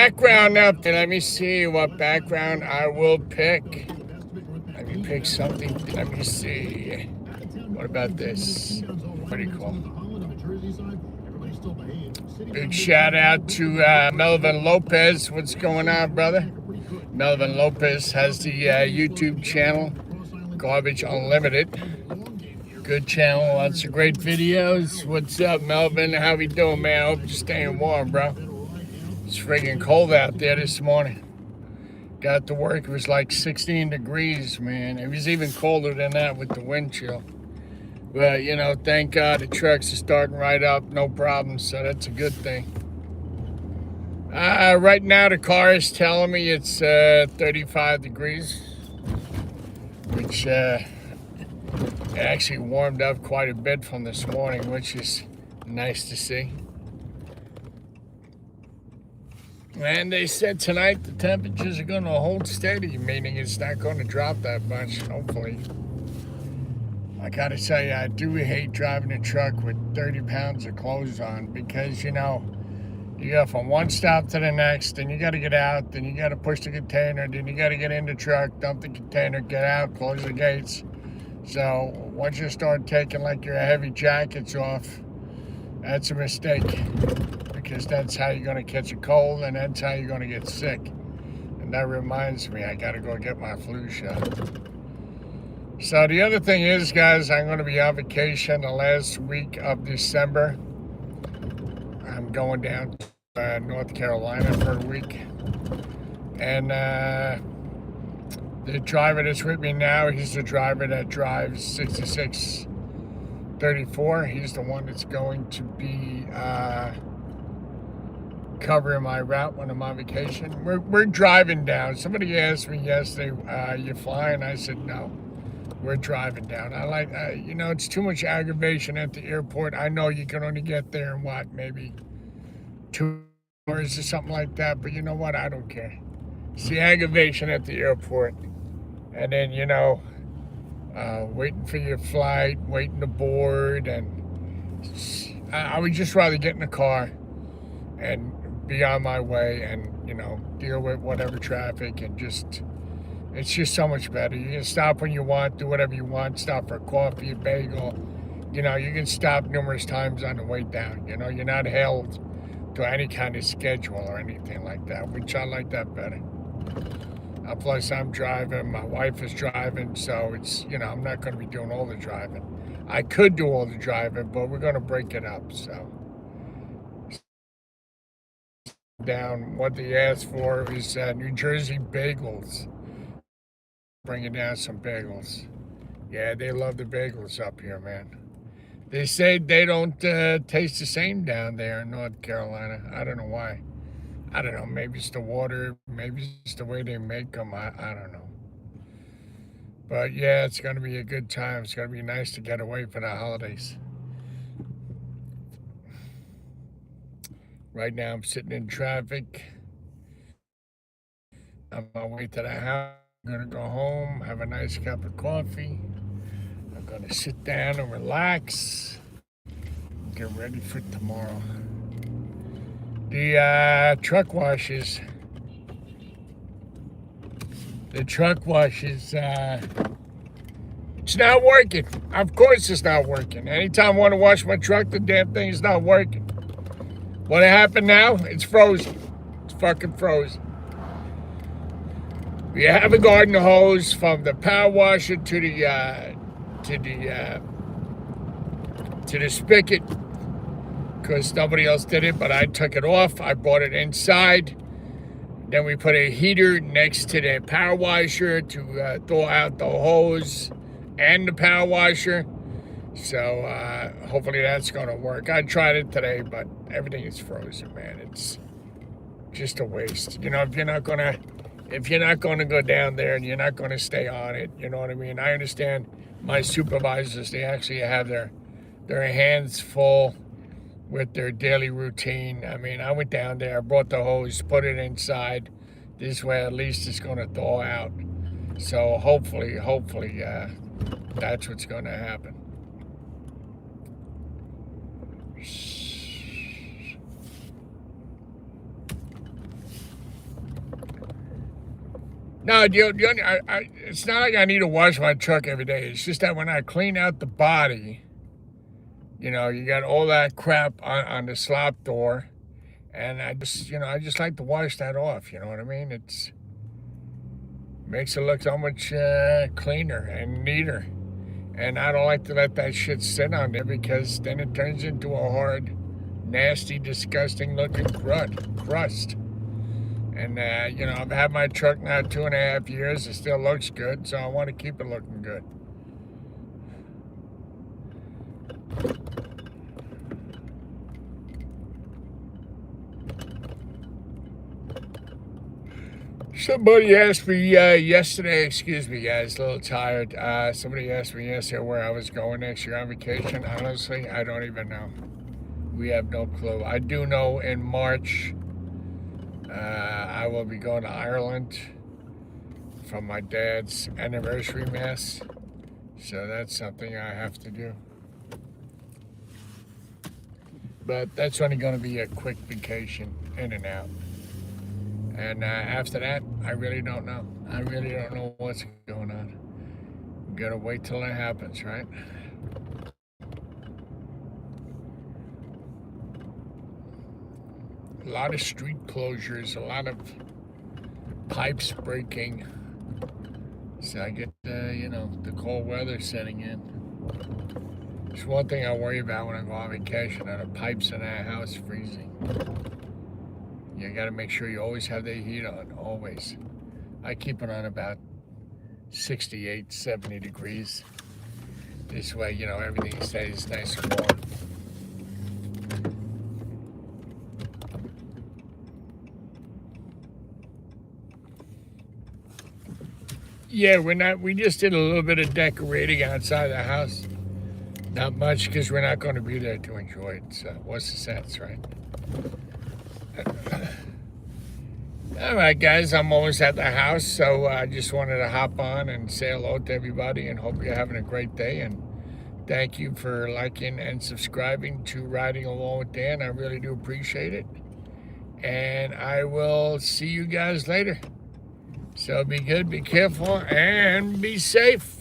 background up there. Let me see what background I will pick. Let me pick something. Let me see. What about this? Pretty cool. Big shout out to Melvin Lopez. What's going on, brother? Melvin Lopez has the YouTube channel, Garbage Unlimited. Good channel, lots of great videos. What's up, Melvin? How we doing, man? I hope you're staying warm, bro. It's friggin' cold out there this morning. Got to work, it was like 16 degrees, man. It was even colder than that with the wind chill. But, you know, thank God the trucks are starting right up, no problems, so that's a good thing. Right now the car is telling me it's 35 degrees, which it actually warmed up quite a bit from this morning, which is nice to see. And they said tonight the temperatures are going to hold steady, meaning it's not going to drop that much, hopefully. I gotta tell you, I do hate driving a truck with 30 pounds of clothes on because, you know, you go from one stop to the next, then you got to get out, then you got to push the container, then you got to get in the truck, dump the container, get out, close the gates. So once you start taking like your heavy jackets off, that's a mistake because that's how you're going to catch a cold and that's how you're going to get sick. And that reminds me, I got to go get my flu shot. So the other thing is, guys, I'm going to be on vacation the last week of December. I'm going down to North Carolina for a week. And the driver that's with me now, he's the driver that drives 6634. He's the one that's going to be covering my route when I'm on vacation. We're driving down. Somebody asked me yesterday, you flying? I said, no. We're driving down. I like, you know, it's too much aggravation at the airport. I know you can only get there in what, maybe 2 hours or something like that, but you know what? I don't care. It's the aggravation at the airport. And then, you know, waiting for your flight, waiting to board, and I would just rather get in the car and be on my way and, you know, deal with whatever traffic and just... It's just so much better. You can stop when you want, do whatever you want, stop for a coffee, a bagel. You know, you can stop numerous times on the way down. You know, you're not held to any kind of schedule or anything like that, which I like that better. Plus, I'm driving, my wife is driving, so it's, you know, I'm not going to be doing all the driving. I could do all the driving, but we're going to break it up, so. Down, what they asked for is New Jersey bagels. Bringing down some bagels. Yeah, they love the bagels up here, man. They say they don't taste the same down there in North Carolina. I don't know why. I don't know. Maybe it's the water. Maybe it's the way they make them. I don't know. But yeah, it's going to be a good time. It's going to be nice to get away for the holidays. Right now, I'm sitting in traffic. I'm on my way to the house. I'm gonna go home, have a nice cup of coffee. I'm gonna sit down and relax, get ready for tomorrow. The truck washes, it's not working. Of course it's not working. Anytime I want to wash my truck, the damn thing is not working. What happened now? It's frozen. It's fucking frozen. We have a garden hose from the power washer to the spigot because nobody else did it, but I took it off. I brought it inside. Then we put a heater next to the power washer to thaw out the hose and the power washer. So hopefully that's going to work. I tried it today, but everything is frozen, man. It's just a waste. You know, if you're not going to go down there and you're not going to stay on it, you know what I mean? I understand my supervisors, they actually have their hands full with their daily routine. I mean, I went down there, I brought the hose, put it inside. This way, at least it's going to thaw out. So hopefully, that's what's going to happen. No, it's not like I need to wash my truck every day. It's just that when I clean out the body, you got all that crap on the slop door, and I just like to wash that off. You know what I mean? It's makes it look so much cleaner and neater. And I don't like to let that shit sit on there because then it turns into a hard, nasty, disgusting looking crust. And, I've had my truck now 2.5 years. It still looks good, so I want to keep it looking good. Somebody asked me yesterday, excuse me guys, a little tired. Somebody asked me yesterday where I was going next year on vacation. Honestly, I don't even know. We have no clue. I do know in March, I will be going to Ireland for my dad's anniversary mass. So that's something I have to do. But that's only going to be a quick vacation, in and out. And after that, I really don't know. I really don't know what's going on. We gotta wait till it happens, right? A lot of street closures, a lot of pipes breaking. So I get, the cold weather setting in. It's one thing I worry about when I go on vacation, are the pipes in our house freezing. You gotta make sure you always have the heat on, always. I keep it on about 68, 70 degrees. This way, everything stays nice and warm. Yeah, we just did a little bit of decorating outside the house. Not much, because we're not going to be there to enjoy it, so what's the sense, right? All right, guys, I'm almost at the house, so I just wanted to hop on and say hello to everybody and hope you're having a great day. And thank you for liking and subscribing to Riding Along with Dan. I really do appreciate it. And I will see you guys later. So be good, be careful, and be safe.